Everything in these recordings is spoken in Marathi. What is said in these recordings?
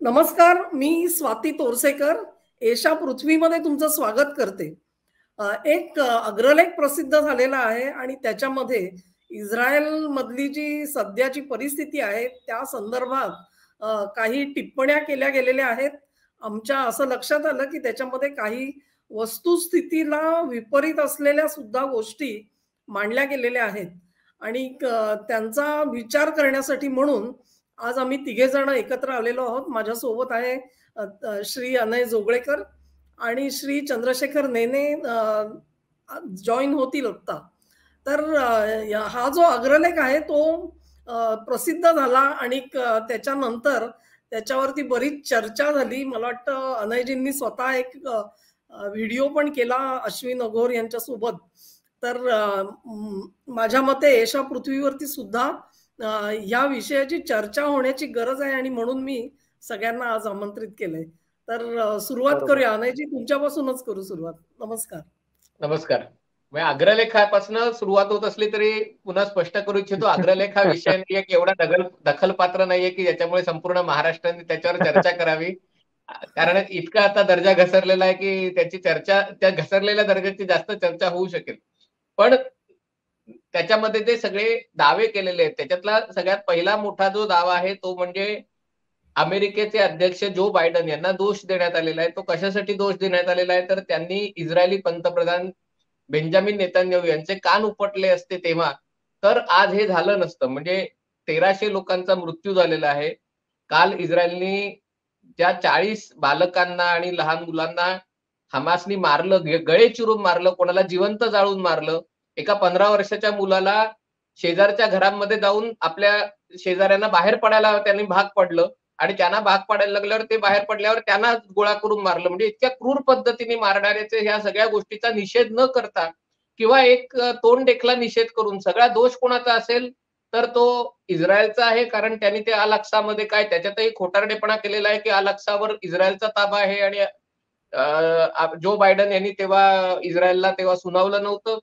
नमस्कार, मी स्वाती तोरसेकर एशा पृथ्वीमध्ये तुमचं स्वागत करते. एक अग्रलेख प्रसिद्ध झालेला आहे आणि त्याच्यामध्ये इस्रायल मधली जी सध्याची परिस्थिती आहे त्या संदर्भात काही टिप्पण्या केल्या गेलेल्या आहेत. आमच्या असं लक्षात आलं की त्याच्यामध्ये काही वस्तुस्थितीला विपरीत असलेल्या सुद्धा गोष्टी मांडल्या गेलेल्या आहेत आणि त्यांचा विचार करण्यासाठी म्हणून आज आम्ही तिघे जण एकत्र आलेलो आहोत. माझ्यासोबत आहे श्री अनय जोगळेकर आणि श्री चंद्रशेखर नेने जॉईन होतील आता. तर हा जो अग्रलेख आहे तो प्रसिद्ध झाला आणि त्याच्यानंतर त्याच्यावरती बरीच चर्चा झाली. मला वाटतं अनयजींनी स्वतः एक व्हिडिओ पण केला अश्विन अघोर यांच्यासोबत. तर माझ्या मते एशा पृथ्वीवरती सुद्धा या विषयाची चर्चा होण्याची गरज आहे आणि म्हणून मी सगळ्यांना आज आमंत्रित केलंय. तर सुरुवात करूया. अनयजी, तुमच्यापासूनच करू सुरुवात. नमस्कार. नमस्कार. अग्रलेखापासून सुरुवात होत असली तरी पुन्हा स्पष्ट करू इच्छितो, अग्रलेख हा विषय नाहीये की एवढा दखलपात्र नाहीये की ज्याच्यामुळे संपूर्ण महाराष्ट्राने त्याच्यावर चर्चा करावी. कारण इतका आता दर्जा घसरलेला आहे की त्याची चर्चा, त्या घसरलेल्या दर्जाची जास्त चर्चा होऊ शकेल. पण त्याच्यामध्ये जे सगळे दावे केलेले आहेत त्याच्यातला सगळ्यात पहिला मोठा जो दावा आहे तो म्हणजे अमेरिकेचे अध्यक्ष जो बायडन यांना दोष देण्यात आलेला आहे. तो कशासाठी दोष देण्यात आलेला आहे तर त्यांनी इस्रायली पंतप्रधान बेंजामिन नेतान्याहू यांचे कान उपटले असते तेव्हा तर आज हे झालं नसतं. म्हणजे 1300 लोकांचा मृत्यू झालेला आहे. काल इस्रायलनी ज्या 40 बालकांना आणि लहान मुलांना हमासनी मारलं, गळे चिरून मारलं, कोणाला जिवंत जाळून मारलं. एका 15 वर्षाच्या मुलाला शेजारच्या घरांमध्ये जाऊन आपल्या शेजाऱ्यांना बाहेर पडायला त्यांनी भाग पडलं आणि त्यांना भाग पाडायला लागल्यावर ते बाहेर पडल्यावर त्यांना गोळा करून मारलं. म्हणजे इतक्या क्रूर पद्धतीने मारणाऱ्याचे ह्या सगळ्या गोष्टीचा निषेध न करता किंवा एक तोंड देखला निषेध करून सगळा दोष कोणाचा असेल तर तो इस्रायलचा आहे. कारण त्यांनी ते अल अक्सामध्ये काय त्याच्यातही खोटारडेपणा केलेला आहे की अल अक्सावर इस्रायलचा ताबा आहे आणि जो बायडन यांनी तेव्हा इस्रायलला तेव्हा सुनावलं नव्हतं.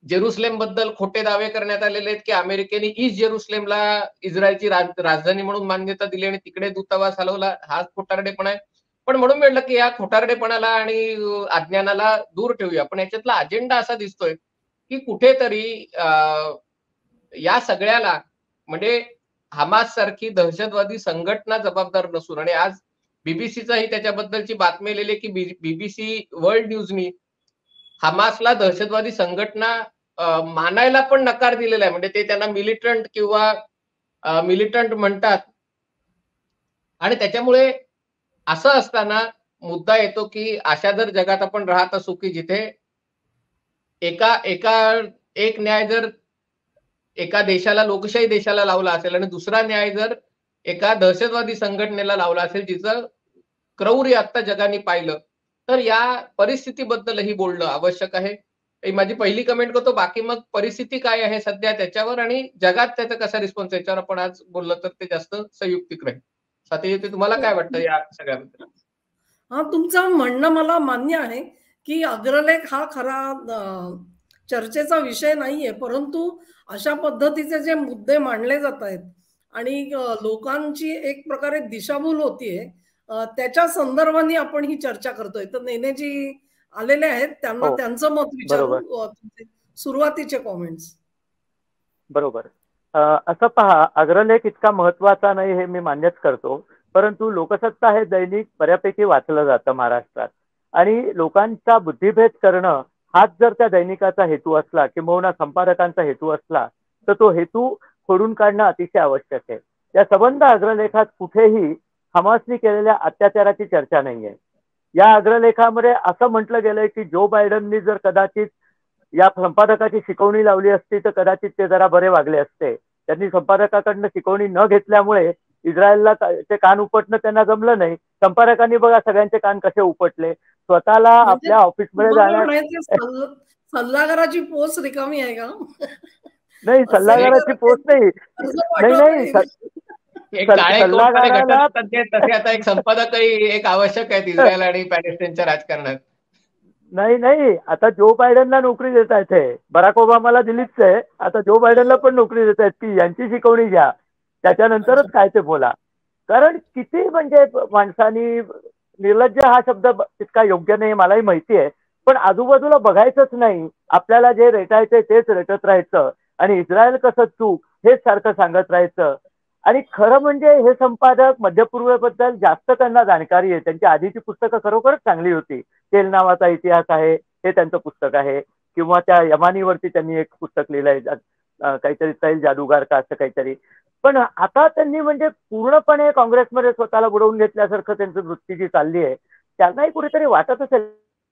जेरुसलेम बद्दल खोटे दावे करण्यात आलेले आहेत की अमेरिकेने ईस्ट जेरुसलेमला इस्रायलची राजधानी म्हणून मान्यता दिली आणि तिकडे दूतावास हलवला. हा खोटारडेपणा आहे. पण म्हणून म्हणलं की या खोटारडेपणाला आणि अज्ञानाला दूर ठेवूया. पण याच्यातला अजेंडा असा दिसतोय की कुठेतरी या सगळ्याला म्हणजे हमास सारखी दहशतवादी संघटना जबाबदार नसून, आणि आज बीबीसीचाही त्याच्याबद्दलची बातमी आलेली आहे की बीबीसी वर्ल्ड न्यूजनी हमासला दहशतवादी संघटना मानायला पण नकार दिलेला आहे. म्हणजे ते त्यांना मिलिटंट किंवा मिलिटंट म्हणतात. आणि त्याच्यामुळे असं असताना मुद्दा येतो की अशा जर जगात आपण राहत असू की जिथे एक न्याय जर एका देशाला, लोकशाही देशाला लावला असेल आणि दुसरा न्याय जर एका दहशतवादी संघटनेला लावला असेल जिचं क्रौर्य आता जगाने पाहिलं, तर या परिस्थितीबद्दलही बोलणं आवश्यक आहे. माझी पहिली कमेंट करतो. बाकी मग परिस्थिती काय आहे सध्या त्याच्यावर आणि जगात त्याचा कसा रिस्पॉन्स याच्यावर आपण आज बोललं तर ते जास्त संयुक्तिक राहील. स्वाती, तुम्हाला काय वाटतं या सगळ्याबद्दल? हा, तुमचं म्हणणं मला मान्य आहे की अग्रलेख हा खरा चर्चेचा विषय नाहीये, परंतु अशा पद्धतीचे जे मुद्दे मांडले जात आहेत आणि लोकांची एक प्रकारे दिशाभूल होतीये त्याच्या संदर्भाने आपण ही चर्चा करतोय. तर नेनेजी आलेले आहेत, त्यांना त्यांचं मत विचारू. सुरुवातीचे कॉमेंट्स. बरोबर. असं पहा, अग्रलेख इतका महत्वाचा नाही हे मी मान्यच करतो, परंतु लोकसत्ता हे दैनिक बऱ्यापैकी वाचलं जातं महाराष्ट्रात आणि लोकांचा बुद्धिभेद करणं हाच जर त्या दैनिकाचा हेतू असला किंवा संपादकांचा हेतू असला तर तो हेतू खोडून काढणं अतिशय आवश्यक आहे. या संबंध अग्रलेखात कुठेही हमासनी केलेल्या अत्याचाराची चर्चा नाहीये. या अग्रलेखामध्ये असं म्हटलं गेलंय की जो बायडननी जर कदाचित या संपादकाची शिकवणी लावली असती तर कदाचित ते जरा बरे वागले असते. त्यांनी संपादकाकडनं शिकवणी न घेतल्यामुळे इस्रायलला ते कान उपटणं त्यांना जमलं नाही. संपादकांनी बघा सगळ्यांचे कान कसे उपटले. स्वतःला आपल्या ऑफिसमध्ये जाण्यात सल्लागाराची पोस्ट रिकामी आहे का? नाही, सल्लागाराची पोस्ट नाही. सल्लागाराला तसे आता एक संपादकही एक आवश्यक आहे इस्रायल आणि पॅलेस्टाईनच्या राजकारणात. नाही, आता जो बायडनला नोकरी देत आहेत, बराक ओबामाला दिलीच आहे, आता जो बायडनला पण नोकरी देत आहेत की यांची शिकवणी घ्या त्याच्यानंतरच काय ते बोला. कारण किती म्हणजे माणसानी, निर्लज्ज हा शब्द तितका योग्य नाही मलाही माहिती आहे, पण आजूबाजूला बघायचंच नाही, आपल्याला जे रेटायचंय तेच रेटत राहायचं आणि इस्रायल कसं चूक हेच सारखं सांगत राहायचं. आणि खरं म्हणजे हे संपादक मध्यपूर्वेबद्दल जास्त त्यांना जाणकारी आहे, त्यांची आधीची पुस्तकं खरोखरच चांगली होती. तेल नावाचा इतिहास आहे हे त्यांचं पुस्तक आहे, किंवा त्या यमानीवरती त्यांनी एक पुस्तक लिहिलंय, काहीतरी तैल जादूगार का असं काहीतरी. पण आता त्यांनी म्हणजे पूर्णपणे काँग्रेसमध्ये स्वतःला बुडवून घेतल्यासारखं त्यांची वृत्ती जी चालली आहे, त्यांनाही कुठेतरी वाटत असेल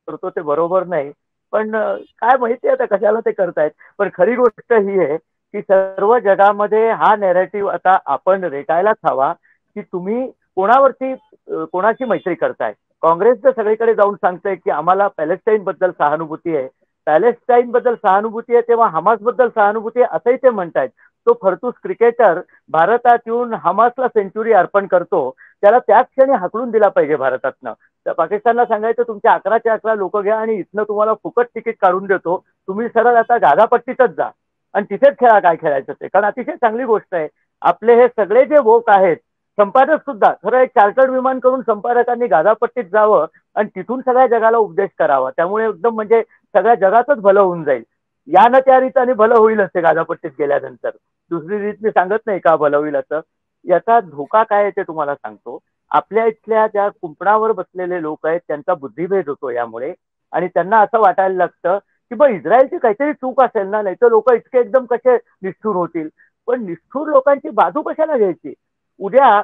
करतो ते बरोबर नाही, पण काय माहिती आता कशाला ते करतायत. पण खरी गोष्ट ही आहे की सर्व जगामध्ये हा नॅरेटिव्ह आता आपण रेटायलाच हवा की तुम्ही कोणावरती कोणाची मैत्री करताय. काँग्रेस जर सगळीकडे जाऊन सांगतंय की आम्हाला पॅलेस्टाईन बद्दल सहानुभूती आहे, पॅलेस्टाईन बद्दल सहानुभूती आहे, तेव्हा हमास बद्दल सहानुभूती आहे असंही ते म्हणतायत. तो फरतूस क्रिकेटर भारतात येऊन हमासला सेंचुरी अर्पण करतो, त्याला त्याच क्षणी हाकलून दिला पाहिजे भारतातनं. तर पाकिस्तानला सांगायचं तुमच्या 11च्या 11 लोक घ्या आणि इथनं तुम्हाला फुकट तिकीट काढून देतो, तुम्ही सरळ आता गाझापट्टीतच जा आणि तिथेच खेळा काय खेळायचं ते. कारण अतिशय चांगली गोष्ट आहे, आपले हे सगळे जे वोक आहेत, संपादक सुद्धा खरं एक चार्टर्ड विमान करून संपादकांनी गाझापट्टीत जावं आणि तिथून सगळ्या जगाला उपदेश करावा, त्यामुळे एकदम म्हणजे सगळ्या जगातच भलं होऊन जाईल. यानं त्या रीतीने भलं होईलच ते गाझापट्टीत गेल्यानंतर, दुसरी रीत मी सांगत नाही का भलं होईल असं. याचा धोका काय आहे ते तुम्हाला सांगतो. आपल्या इथल्या ज्या कुंपणावर बसलेले लोक आहेत त्यांचा बुद्धिभेद होतो यामुळे, आणि त्यांना असं वाटायला लागतं की बघ इस्रायलची काहीतरी चूक असेल ना, नाही तर लोक इतके एकदम कसे निष्ठूर होतील. पण निष्ठूर लोकांची बाजू कशाला घ्यायची. उद्या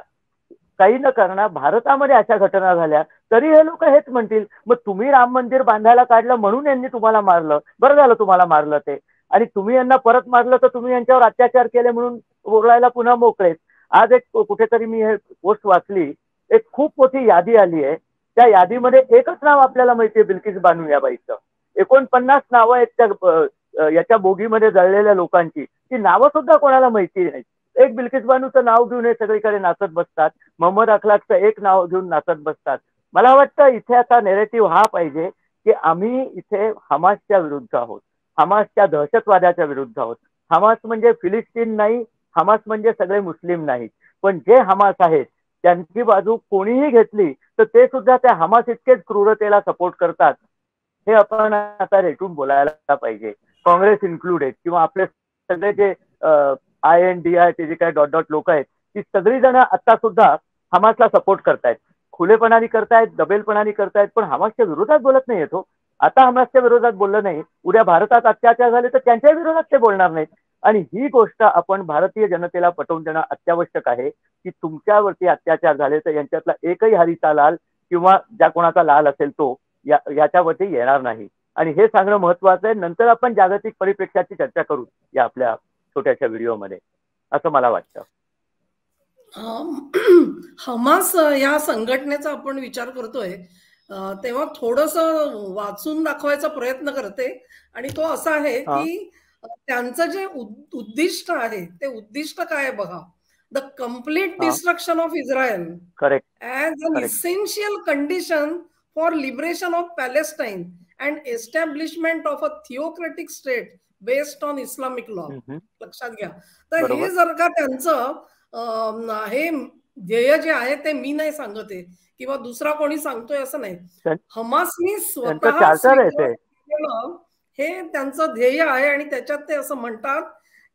काही न करणार भारतामध्ये अशा घटना झाल्या तरी हे लोक हेच म्हणतील मग तुम्ही राम मंदिर बांधायला काढलं म्हणून यांनी तुम्हाला मारलं, बरं झालं तुम्हाला मारलं ते, आणि तुम्ही यांना परत मारलं तर तुम्ही यांच्यावर अत्याचार केले म्हणून बोलायला पुन्हा मोकळेच. आज एक कुठेतरी मी हे पोस्ट वाचली, एक खूप मोठी यादी आली आहे, त्या यादीमध्ये एकच नाव आपल्याला माहिती आहे, बिल्किस बानू या बाईचं. 49 नावं आहेत त्या याच्या बोगीमध्ये जळलेल्या लोकांची, ती नावं सुद्धा कोणाला माहिती नाही. एक बिल्किस बानूचं नाव घेऊन हे सगळीकडे नाचत बसतात, मोहम्मद अखलाकचं एक नाव घेऊन नाचत बसतात. मला वाटतं इथे आता नेरेटिव्ह हा पाहिजे की आम्ही इथे हमासच्या विरुद्ध आहोत, हमासच्या दहशतवादाच्या विरुद्ध आहोत. हमास म्हणजे फिलिस्तीन नाही, हमास म्हणजे सगळे मुस्लिम नाहीत, पण जे हमास आहेत त्यांची बाजू कोणीही घेतली तर ते सुद्धा त्या हमास इतकेच क्रूरतेला सपोर्ट करतात, हे आपण आता रेटून बोलायला पाहिजे, काँग्रेस इन्क्लुडेड. किंवा आपले सगळे जे INDI ते जे काही डॉट डॉट लोक आहेत ती सगळी जण आता सुद्धा हमासला सपोर्ट करतायत, खुलेपणाने करतायत, दबेलपणाने करतायत, पण हमासच्या विरोधात बोलत नाही येतो. आता हमासच्या विरोधात बोललं नाही, उद्या भारतात अत्याचार झाले तर त्यांच्या विरोधात ते बोलणार नाहीत. आणि ही गोष्ट आपण भारतीय जनतेला पटवून देणं अत्यावश्यक आहे की तुमच्यावरती अत्याचार झाले तर यांच्यातला एकही हरीचा लाल किंवा ज्या कोणाचा लाल असेल तो याच्यावरती येणार नाही. आणि हे सांगणं महत्वाचं आहे. नंतर आपण जागतिक परिप्रेक्ष्याची चर्चा करू या आपल्या छोट्याशा व्हिडिओमध्ये, असं मला वाटतं. हमास या संघटनेचा आपण विचार करतोय तेव्हा थोडस वाचून दाखवायचा प्रयत्न करते, आणि तो असा आहे की त्यांचं जे उद्दिष्ट आहे ते उद्दिष्ट काय बघा. The complete destruction of Israel as an essential condition for liberation of Palestine and establishment of a theocratic state based on Islamic law. लक्षात घ्या. तर हे जर का त्यांचं हे ध्येय जे आहे ते मी नाही सांगत आहे किंवा दुसरा कोणी सांगतोय असं नाही, हमासनी स्वतः हे त्यांचं ध्येय आहे. आणि त्याच्यात ते असं म्हणतात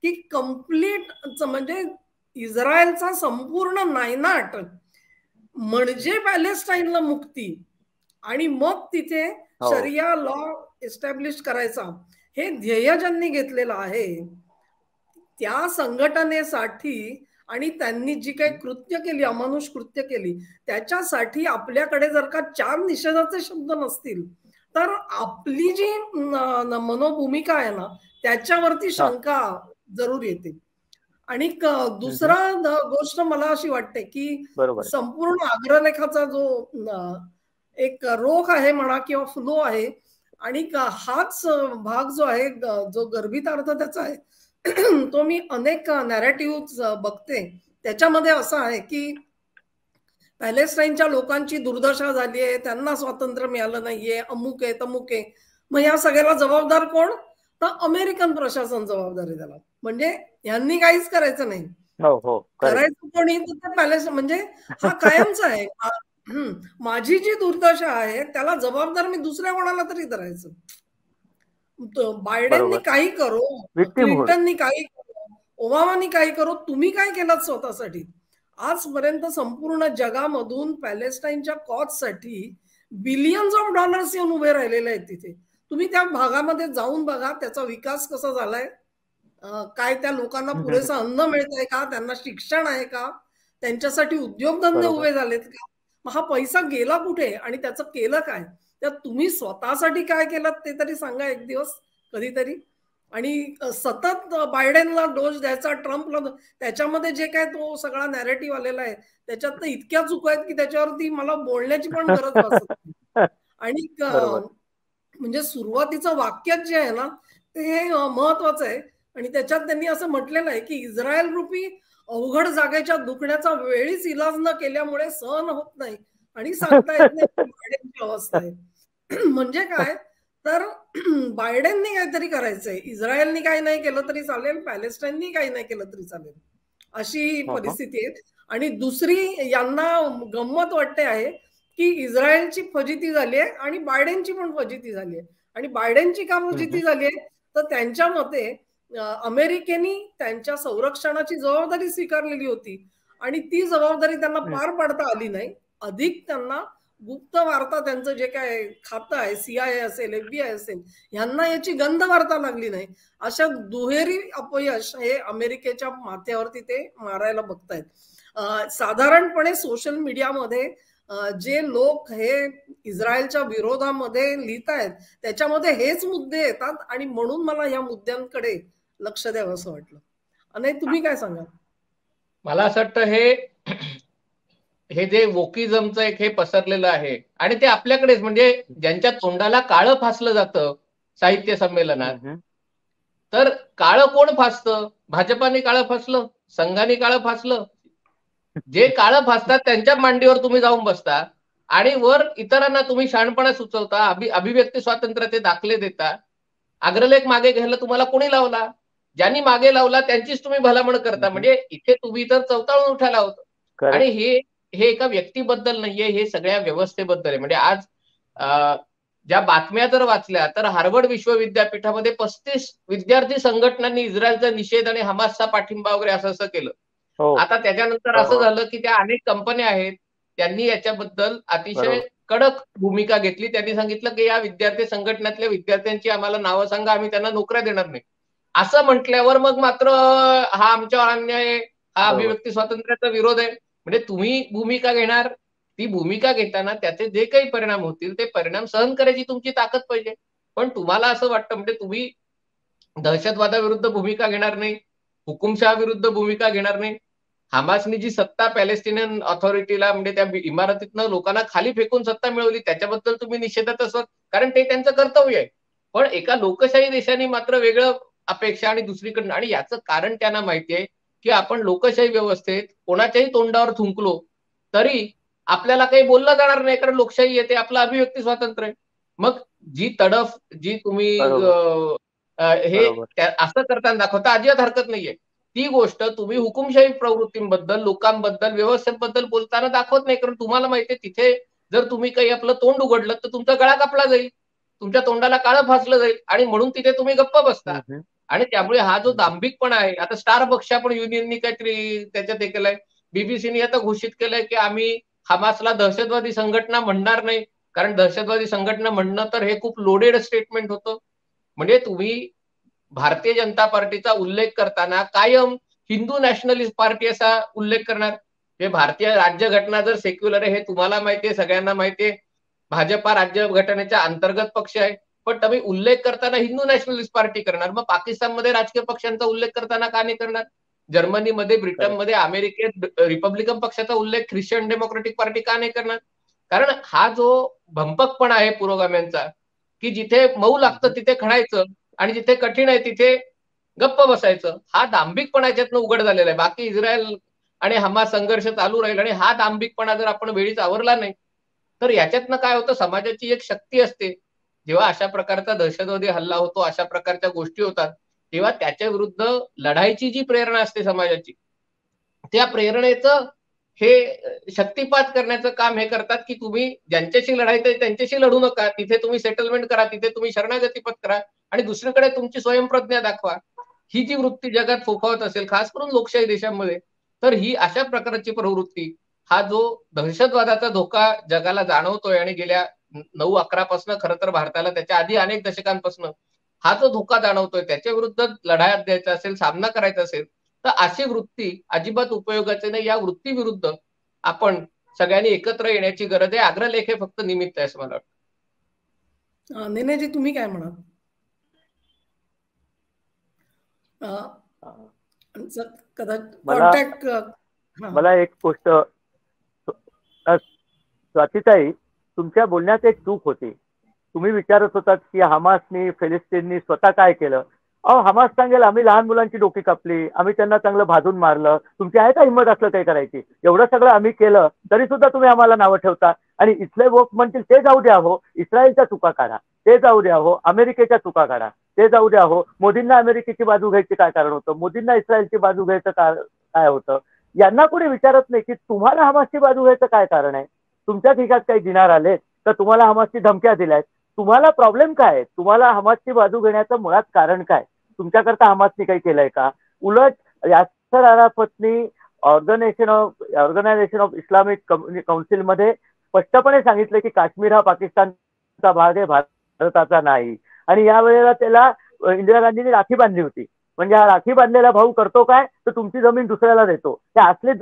की कम्प्लीट म्हणजे इस्रायलचा संपूर्ण नायनाट म्हणजे पॅलेस्टाईनला मुक्ती आणि मग तिथे शरिया लॉ एस्टॅब्लिश करायचा, हे ध्येय ज्यांनी घेतलेलं आहे त्या संघटनेसाठी आणि त्यांनी जी काही कृत्य केली, अमानुष कृत्य केली, त्याच्यासाठी आपल्याकडे जर का 4 निषेधाचे शब्द नसतील तर आपली जी मनोभूमिका आहे ना त्याच्यावरती शंका जरूर येते. आणि दुसरा गोष्ट मला अशी वाटते की संपूर्ण अग्रलेखाचा जो एक रोख आहे म्हणा किंवा फ्लो आहे, आणि हाच भाग जो आहे जो गर्भित अर्थ त्याचा आहे तो मी अनेक नॅरेटिव्ह बघते, त्याच्यामध्ये असं आहे की पॅलेस्टाईनच्या लोकांची दुर्दशा झाली आहे, त्यांना स्वातंत्र्य मिळालं नाहीये, अमुक आहे तमुक आहे. मग या सगळ्याला जबाबदार कोण, तर अमेरिकन प्रशासन जबाबदार आहे त्याला. म्हणजे यांनी काहीच करायचं नाही, करायचं कोणी तर ते पॅलेस, म्हणजे हा कायमचा आहे. माझी जी दुर्दशा आहे त्याला जबाबदार मी दुसऱ्या कोणाला तरी धरायचं. बायडेननी काही करो, क्लिंटननी काही करो, ओबामानी काही करो, तुम्ही काय केलं स्वतःसाठी? आजपर्यंत संपूर्ण जगामधून पॅलेस्टाईनच्या कॉजसाठी बिलियन्स ऑफ डॉलर्स येऊन उभे राहिलेले आहेत तिथे. तुम्ही त्या भागामध्ये जाऊन बघा त्याचा विकास कसा झालाय, काय त्या लोकांना पुरेसं अन्न मिळतंय का, त्यांना शिक्षण आहे का, त्यांच्यासाठी उद्योगधंदे उभे झालेत का, मग हा पैसा गेला कुठे आणि त्याचं केलं काय? तर तुम्ही स्वतःसाठी काय केलं ते तरी सांगा एक दिवस कधीतरी. आणि सतत बायडेनला दोष द्यायचा, ट्रम्पला, त्याच्यामध्ये जे काय तो सगळा नॅरेटिव्ह आलेला आहे त्याच्यात तर इतक्या चुक आहेत की त्याच्यावरती मला बोलण्याची पण गरज भासत नाही. आणि म्हणजे सुरुवातीचं वाक्यात जे आहे ना ते महत्वाचं आहे. आणि त्याच्यात त्यांनी असं म्हटलेलं आहे की इस्रायल रूपी अवघड जागेच्या दुखण्याचा वेळीच इलाज न केल्यामुळे सहन होत नाही आणि सांगता येत नाही बायडेनची अवस्था आहे. म्हणजे काय तर बायडेननी काहीतरी करायचंय, इस्रायलनी काही नाही केलं तरी चालेल, पॅलेस्टाईननी काही नाही केलं तरी चालेल, अशी परिस्थिती आहे. आणि दुसरी यांना गंमत वाटते आहे की इस्रायलची फजिती झाली आहे आणि बायडेनची पण फजिती झाली आहे. आणि बायडेनची का फजिती झाली आहे तर त्यांच्या मते अमेरिकेने त्यांच्या संरक्षणाची जबाबदारी स्वीकारलेली होती आणि ती जबाबदारी त्यांना पार पाडता आली नाही. अधिक त्यांना गुप्त वार्ता, त्यांचं जे काय खातं आहे, CIA असेल, FBI असेल, यांना याची गंध वार्ता लागली नाही. अशा दुहेरी अपयश हे अमेरिकेच्या माथ्यावरती ते मारायला बघतायत. साधारणपणे सोशल मीडियामध्ये जे लोक हे इस्रायलच्या विरोधामध्ये लिहित आहेत त्याच्यामध्ये हेच मुद्दे येतात आणि म्हणून मला या मुद्द्यांकडे लक्ष द्यावं असं वाटलं. आणि तुम्ही काय सांगाल? मला असं वाटतं हे जे वोकिझमचं एक हे पसरलेलं आहे आणि ते आपल्याकडेच, म्हणजे ज्यांच्या तोंडाला काळं फासलं जातं साहित्य संमेलनात, तर काळं कोण फासतं? भाजपाने काळं फासलं, संघाने काळं फासलं. जे काळं फासतात त्यांच्या मांडीवर तुम्ही जाऊन बसता आणि वर इतरांना तुम्ही शहाणपणा सुचवता, अभिव्यक्ती स्वातंत्र्याचे दाखले देता. अग्रलेख मागे घ्यायला तुम्हाला कोणी लावला? ज्यांनी मागे लावला त्यांचीच तुम्ही भलामण करता. म्हणजे इथे तुम्ही तर चवताळून उठायला होतं. आणि हे एका व्यक्तीबद्दल नाहीये, हे सगळ्या व्यवस्थेबद्दल आहे. म्हणजे आज ज्या बातम्या जर वाचल्या तर हार्वर्ड विश्वविद्यापीठामध्ये 35 विद्यार्थी संघटनांनी इस्रायलचा निषेध आणि हमासचा पाठिंबा वगैरे असं केलं. आता त्याच्यानंतर असं झालं की त्या अनेक कंपन्या आहेत त्यांनी याच्याबद्दल अतिशय कडक भूमिका घेतली. त्यांनी सांगितलं की या विद्यार्थी संघटनेतल्या विद्यार्थ्यांची आम्हाला नावं सांगा, आम्ही त्यांना नोकऱ्या देणार नाही. असं म्हटल्यावर मग मात्र हा आमच्यावर अन्याय आहे, हा अभिव्यक्ती स्वातंत्र्याचा विरोध आहे. म्हणजे तुम्ही भूमिका घेणार, ती भूमिका घेताना त्याचे जे काही परिणाम होतील ते परिणाम सहन करायची तुमची ताकद पाहिजे. पण तुम्हाला असं वाटतं म्हणजे तुम्ही दहशतवादाविरुद्ध भूमिका घेणार नाही, हुकुमशहा भूमिका घेणार नाही, हमासनी जी सत्ता पॅलेस्टिनियन ऑथॉरिटीला म्हणजे त्या इमारतीतनं लोकांना खाली फेकून सत्ता मिळवली त्याच्याबद्दल तुम्ही निषेधात असत, कारण ते त्यांचं कर्तव्य आहे. पण एका लोकशाही देशाने मात्र वेगळं अपेक्षा आणि दुसरीकडनं, आणि याचं कारण त्यांना माहिती आहे की आपण लोकशाही व्यवस्थेत कोणाच्याही तोंडावर थुंकलो तरी आपल्याला काही बोललं जाणार नाही, कारण लोकशाही येते, आपलं अभिव्यक्ती स्वातंत्र्य आहे. मग जी तडफ जी तुम्ही हे असं करताना दाखवता अजिबात हरकत नाहीये. ती गोष्ट तुम्ही हुकुमशाही प्रवृत्तींबद्दल, लोकांबद्दल, व्यवस्थेबद्दल बोलताना दाखवत नाही, कारण तुम्हाला माहितीये तिथे जर तुम्ही काही आपलं तोंड उघडलं तर तुमचा गळा कापला जाईल, तुमच्या तोंडाला काळं फासलं जाईल आणि म्हणून तिथे तुम्ही गप्प बसता. आणि त्यामुळे हा जो दांभिकपणा आहे, आता स्टारबक्सच्या पण युनियननी काहीतरी त्याच्यात हे केलंय, बीबीसीने आता घोषित केलंय की आम्ही हमासला दहशतवादी संघटना म्हणणार नाही, कारण दहशतवादी संघटना म्हणणं तर हे खूप लोडेड स्टेटमेंट होतं. म्हणजे तुम्ही भारतीय जनता पार्टीचा उल्लेख करताना कायम हिंदू नॅशनलिस्ट पार्टी असा उल्लेख करणार. हे भारतीय राज्यघटना जर सेक्युलर आहे हे तुम्हाला माहितीये, सगळ्यांना माहितीये. भाजपा राज्यघटनेच्या अंतर्गत पक्ष आहे, पण तुम्ही उल्लेख करताना हिंदू नॅशनलिस्ट पार्टी करणार. मग पाकिस्तानमध्ये राजकीय पक्षांचा उल्लेख करताना का नाही करणार? जर्मनीमध्ये, ब्रिटनमध्ये, अमेरिकेत रिपब्लिकन पक्षाचा उल्लेख ख्रिश्चन डेमोक्रेटिक पार्टी का नाही करणार? कारण हा जो भंपकपणा आहे पुरोगाम्यांचा, की जिथे मऊ लागतं तिथे खणायचं आणि जिथे कठीण आहे तिथे गप्प बसायचं, हा दांभिकपणा याच्यातनं उघड झालेला आहे. बाकी इस्रायल आणि हमास संघर्ष चालू राहील आणि हा दांभिकपणा जर आपण वेळीच आवरला नाही तर याच्यातनं काय होतं, समाजाची एक शक्ती असते, जेव्हा अशा प्रकारचा दहशतवादी हल्ला होतो, अशा प्रकारच्या गोष्टी होतात, तेव्हा त्याच्या विरुद्ध लढाईची जी प्रेरणा असते समाजाची त्या प्रेरणेचं हे शक्तिपात करण्याचं काम हे करतात की तुम्ही ज्यांच्याशी लढायचं त्यांच्याशी लढू नका, तिथे तुम्ही सेटलमेंट करा, तिथे तुम्ही शरणागती पत्करा आणि दुसरीकडे तुमची स्वयंप्रज्ञा दाखवा. ही जी वृत्ती जगात फोफावत असेल, खास करून लोकशाही देशांमध्ये, तर ही अशा प्रकारची प्रवृत्ती, हा जो दहशतवादाचा धोका जगाला जाणवतोय आणि गेल्या 9/11 पासून खरं तर भारताला त्याच्या आधी अनेक दशकांपासून हा जो धोका जाणवतोय त्याच्या विरुद्ध लढा द्यायचा असेल, सामना करायचा असेल, तर अशी वृत्ती अजिबात उपयोगाची नाही. या वृत्तीविरुद्ध आपण सगळ्यांनी एकत्र येण्याची गरज आहे. अग्रलेख हे फक्त निमित्त आहे असं मला वाटतं. नेनेजी तुम्ही काय म्हणाल? मला एक गोष्ट स्वातीताई, तुमच्या बोलण्यात एक चूक होती. तुम्ही विचारत होतात की हमासनी फिलिस्तीननी स्वतः काय केलं. अहो, हमास सांगेल आम्ही लहान मुलांची डोकी कापली, आम्ही त्यांना चांगलं भाजून मारलं. तुमची आहे का हिंमत असलं काही करायची? एवढं सगळं आम्ही केलं तरी सुद्धा तुम्ही आम्हाला नावं ठेवता. आणि इथले लोक म्हणतील ते जाऊ द्या हो, इस्रायलच्या चुका काढा, ते जाऊ द्या हो, अमेरिकेच्या चुका काढा, ते जाऊ द्या हो. मोदींना अमेरिकेची बाजू घ्यायची काय कारण होतं? मोदींना इस्रायलची बाजू घ्यायचं काय होतं? यांना कोणी विचारत नाही की तुम्हाला हमासची बाजू घ्यायचं काय कारण आहे? तुमच्या खिशात काही दिनार आले तर तुम्हाला हमासची धमक्या दिल्यात? तुम्हाला प्रॉब्लेम काय आहे? तुम्हाला हमासची बाजू घेण्याचं मुळात कारण काय? तुमच्याकरता हमासनी काही केलंय का? उलट यासर अराफतनी ऑर्गनायझेशन ऑफ इस्लामिक काउन्सिल मध्ये स्पष्टपणे सांगितलं की काश्मीर हा पाकिस्तानचा भाग आहे, भारताचा नाही. आणि यावेळेला त्याला इंदिरा गांधींनी राखी बांधली होती. म्हणजे हा राखी बांधलेला भाऊ करतो काय, तर तुमची जमीन दुसऱ्याला देतो. त्या असले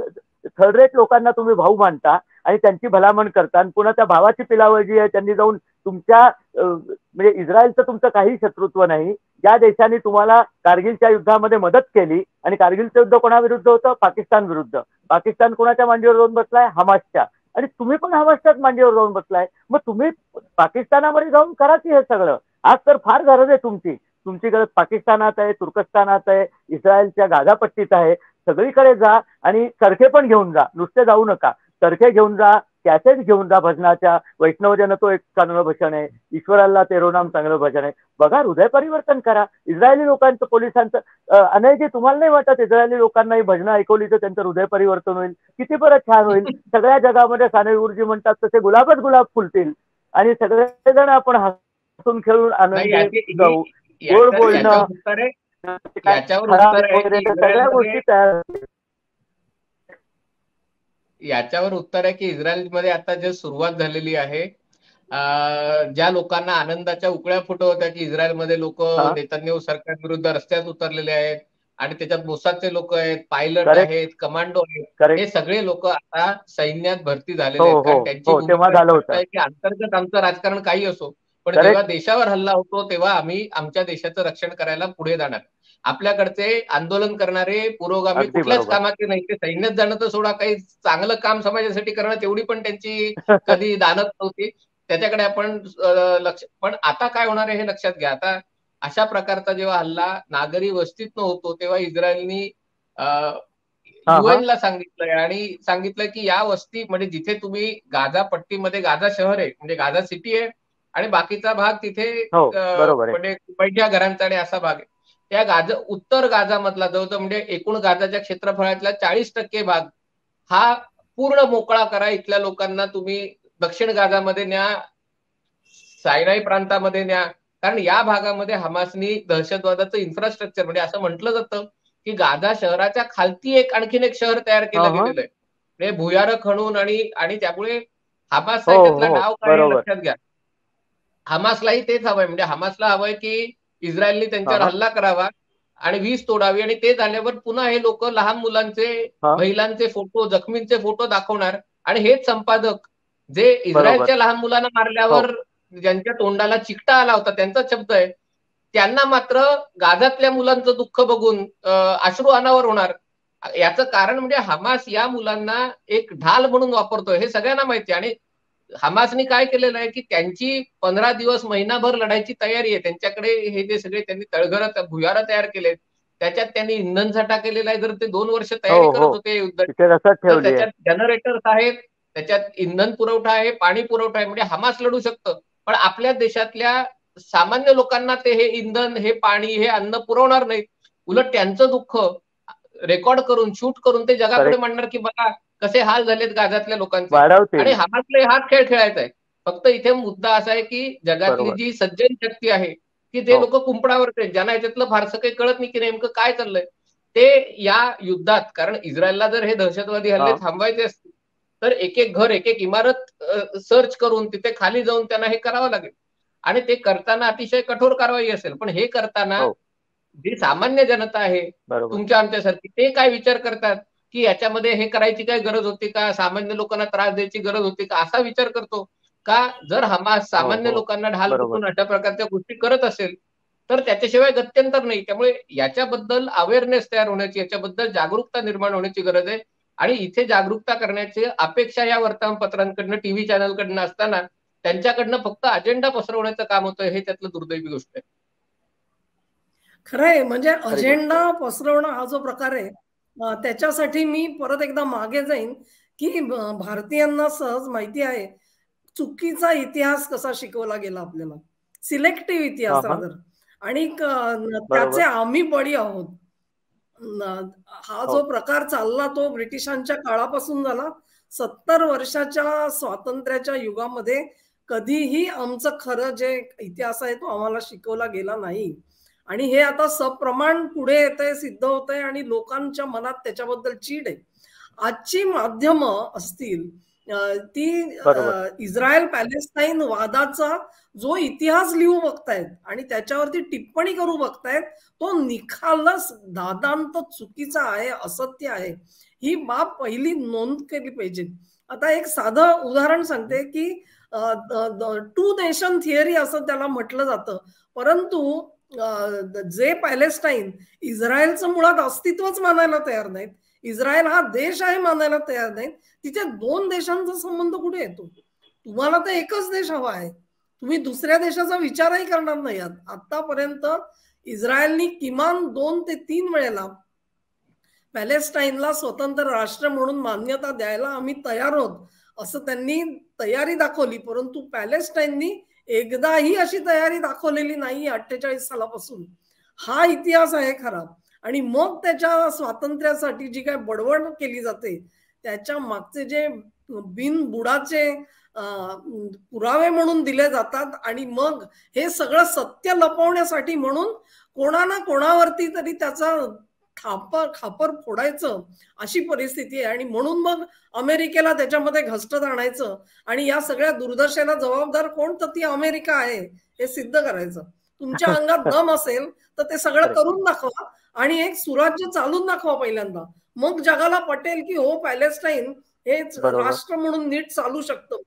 थर्ड रेट लोकांना तुम्ही भाऊ मानता आणि त्यांची भलामण करता. आणि पुन्हा त्या भावाची पिलावळ जी आहे त्यांनी जाऊन तुमच्या म्हणजे इस्रायलचं तुमचं काही शत्रुत्व नाही. ज्या देशाने तुम्हाला कारगिलच्या युद्धामध्ये मदत केली, आणि कारगिलचं युद्ध कोणाविरुद्ध होतं? पाकिस्तान विरुद्ध. पाकिस्तान कोणाच्या मांडीवर जाऊन बसलाय? हमासच्या. आणि तुम्ही पण हमासच्याच मांडीवर जाऊन बसलाय. मग तुम्ही पाकिस्तानामध्ये जाऊन करा की हे सगळं. आज तर फार गरज आहे तुमची गरज पाकिस्तानात आहे, तुर्कस्तानात आहे, इस्रायलच्या गाझापट्टीत आहे. सगळीकडे जा आणि चरखे पण घेऊन जा, नुसते जाऊ नका. चरखे घेऊन जा, कॅसेट घेऊन जा भजनाच्या. वैष्णवजन तो एक चांगलं भजन आहे, ईश्वराला तेरो नाम चांगलं भजन आहे. बघा, हृदय परिवर्तन करा. इस्रायली लोकांचं, पोलिसांचं अनयजी तुम्हाला नाही वाटत इस्रायली लोकांना ही भजनं ऐकवली तर त्यांचं हृदय परिवर्तन होईल? किती बरं छान होईल. सगळ्या जगामध्ये साने गुरुजी म्हणतात तसे गुलाबच गुलाब फुलतील आणि सगळेजण आपण हसून खेळून आनंदी जाऊ. गोड बोलणं, सगळ्या गोष्टी तयार. याच्यावर उत्तर आहे की इस्रायलमध्ये आता जे सुरुवात झालेली आहे, ज्या लोकांना आनंदाच्या उकळ्या फुटत होत्या की इस्रायलमध्ये लोक नेतन्याहू सरकार विरुद्ध रस्त्यात उतरलेले आहेत आणि त्याच्यात मोसादचे लोक आहेत, पायलट आहेत, कमांडो आहेत, हे सगळे लोक आता सैन्यात भरती झालेले आहेत. कारण त्यांची भूमिका आहे की अंतर्गत आमचं राजकारण काही असो, पण जेव्हा देशावर हल्ला होतो तेव्हा आम्ही आमच्या देशाचं रक्षण करायला पुढे जाणार. आपल्याकडचे आंदोलन करणारे पुरोगामी कुठल्याच कामाचे नाही. ते सैन्यात जाणं तर सोडा, काही चांगलं काम समाजासाठी करणं तेवढी पण त्यांची कधी दानत नव्हती. त्याच्याकडे आपण पण आता काय होणार आहे हे लक्षात घ्या. आता अशा प्रकारचा जेव्हा हल्ला नागरी वस्तीत होतो तेव्हा इस्रायलनी UN ला सांगितलंय आणि सांगितलं की या वस्ती म्हणजे जिथे तुम्ही गाझा पट्टीमध्ये, गाझा शहर आहे म्हणजे गाझा सिटी आहे आणि बाकीचा भाग तिथे म्हणजे बैठ्या घरांचा आणि असा भाग आहे. त्या गाझा, उत्तर गाझा मधला जवळजवळ म्हणजे एकूण गाझाच्या क्षेत्रफळातला 40% भाग हा पूर्ण मोकळा करा. इथल्या लोकांना तुम्ही दक्षिण गाझामध्ये न्या, सायनाई प्रांतामध्ये न्या. कारण या भागामध्ये हमासनी दहशतवादाचं इन्फ्रास्ट्रक्चर म्हणजे असं म्हटलं जातं की गाझा शहराच्या खालती आणखीन एक शहर तयार केलं गेलेलं आहे. म्हणजे भुयारं खणून आणि त्यामुळे हमास त्यातला डाव काय लक्षात घ्या. हमासलाही तेच हवंय. म्हणजे हमासला हवंय की इस्रायलने त्यांच्यावर हल्ला करावा आणि वीज तोडावी आणि ते झाल्यावर पुन्हा हे लोक लहान मुलांचे, महिलांचे फोटो, जखमींचे फोटो दाखवणार. आणि हेच संपादक जे इस्रायलच्या लहान मुलांना मारल्यावर ज्यांच्या तोंडाला चिकटा आला होता त्यांचा शब्द आहे, त्यांना मात्र गाझातल्या मुलांचं दुःख बघून अश्रू अनावर होणार. याचं कारण म्हणजे हमास या मुलांना एक ढाल म्हणून वापरतोय हे सगळ्यांना माहिती आहे. आणि हमासनी काय केलेलं आहे की त्यांची 15 दिवस, महिनाभर लढायची तयारी आहे. त्यांच्याकडे हे जे सगळे त्यांनी तळघर, भुयारा तयार केले, त्याच्यात त्यांनी इंधन साठा केलेला आहे. जर ते 2 वर्ष तयारी करत होते युद्धाची, त्याच्यात जनरेटर्स आहेत, त्याच्यात इंधन पुरवठा आहे, पाणी पुरवठा आहे. म्हणजे हमास लढू शकतं, पण आपल्या देशातल्या सामान्य लोकांना ते हे इंधन, हे पाणी, हे अन्न पुरवणार नाहीत. उलट त्यांचं दुःख रेकॉर्ड करून शूट करून ते जगाकडे म्हणणार की बघा कसे हाल झालेत गाझातल्या लोकांचे. आणि हमासला हाच खेळ खेळायचा आहे. फक्त इथे मुद्दा असा आहे की जगातली जी सज्जन शक्ती आहे की ते लोक कुंपणावरच आहेत, ज्यांना याच्यातलं फारसं काही कळत नाही की नेमकं काय चाललंय ते या युद्धात. कारण इस्रायलला जर हे दहशतवादी हल्ले थांबवायचे असतील तर एक एक घर एक एक इमारत सर्च करून तिथे खाली जाऊन त्यांना हे करावं लागेल. आणि ते करताना अतिशय कठोर कारवाई असेल. पण हे करताना जी सामान्य जनता आहे तुमच्या आमच्यासारखी ते काय विचार करतात की याच्यामध्ये हे करायची काय गरज होती का, सामान्य लोकांना त्रास द्यायची गरज होती का, असा विचार करतो का. जर हमास सामान्य लोकांना ढाल करून अशा प्रकारच्या गोष्टी करत असेल तर त्याच्याशिवाय गत्यंतर नाही. त्यामुळे याच्याबद्दल अवेअरनेस तयार होण्याची, याच्याबद्दल जागरूकता निर्माण होण्याची गरज आहे. आणि इथे जागरूकता करण्याची अपेक्षा या वर्तमानपत्रांकडनं, टीव्ही चॅनलकडनं असताना त्यांच्याकडनं फक्त अजेंडा पसरवण्याचं काम होतं. हे त्यातलं दुर्दैवी गोष्ट आहे. खरंय. म्हणजे अजेंडा पसरवणं हा जो प्रकार आहे त्याच्यासाठी मी परत एकदा मागे जाईन की भारतीयांना सहज माहिती आहे चुकीचा इतिहास कसा शिकवला गेला आपल्याला, सिलेक्टिव्ह इतिहास रादर. आणि त्याचे आम्ही बळी आहोत. हा जो प्रकार चालला तो ब्रिटिशांच्या काळापासून झाला. 70 वर्षाच्या स्वातंत्र्याच्या युगामध्ये कधीही आमचं खरं जे इतिहास आहे तो आम्हाला शिकवला गेला नाही. आणि हे आता सप्रमाण पुढे येतंय, सिद्ध होतंय आणि लोकांच्या मनात त्याच्याबद्दल चीड आहे. आजची माध्यमं असतील ती इस्रायल पॅलेस्टाईन वादाचा जो इतिहास लिहू बघतायत आणि त्याच्यावरती टिप्पणी करू बघतायत तो निखालस दादांत चुकीचा आहे, असत्य आहे. ही बाब पहिली नोंद केली पाहिजे. आता एक साधं उदाहरण सांगते की 2 नेशन थिअरी असं त्याला म्हटलं जातं. परंतु जे पॅलेस्टाईन इस्रायलचं मुळात अस्तित्वच मानायला तयार नाहीत, इस्रायल हा देश आहे मानायला तयार नाहीत, तिथे 2 देशांचा संबंध कुठे येतो. तुम्हाला तर एकच देश हवा आहे, तुम्ही दुसऱ्या देशाचा विचारही करणार नाही. आतापर्यंत इस्रायलनी किमान 2 ते 3 वेळेला पॅलेस्टाईनला स्वतंत्र राष्ट्र म्हणून मान्यता द्यायला आम्ही तयार आहोत असं त्यांनी तयारी दाखवली. परंतु पॅलेस्टाईननी एकदाही अशी तयारी दाखवलेली नाही 48 सालापासून. हा इतिहास आहे खरा. आणि मग त्याच्या स्वातंत्र्यासाठी जी काय बडबड केली जाते त्याच्या मागचे जे बिनबुडाचे पुरावे म्हणून दिले जातात आणि मग हे सगळं सत्य लपवण्यासाठी म्हणून कोणा ना कोणावरती तरी त्याचा खापर फोडायचं अशी परिस्थिती आहे. आणि म्हणून मग अमेरिकेला त्याच्यामध्ये घसटत आणायचं आणि या सगळ्या दुर्दशेला जबाबदार कोण, तर ती अमेरिका आहे हे सिद्ध करायचं. तुमच्या अंगात दम असेल तर ते सगळं करून दाखवा आणि एक सुराज्य चालून दाखवा पहिल्यांदा. मग जगाला पटेल की हो पॅलेस्टाईन हे राष्ट्र म्हणून नीट चालू शकतं.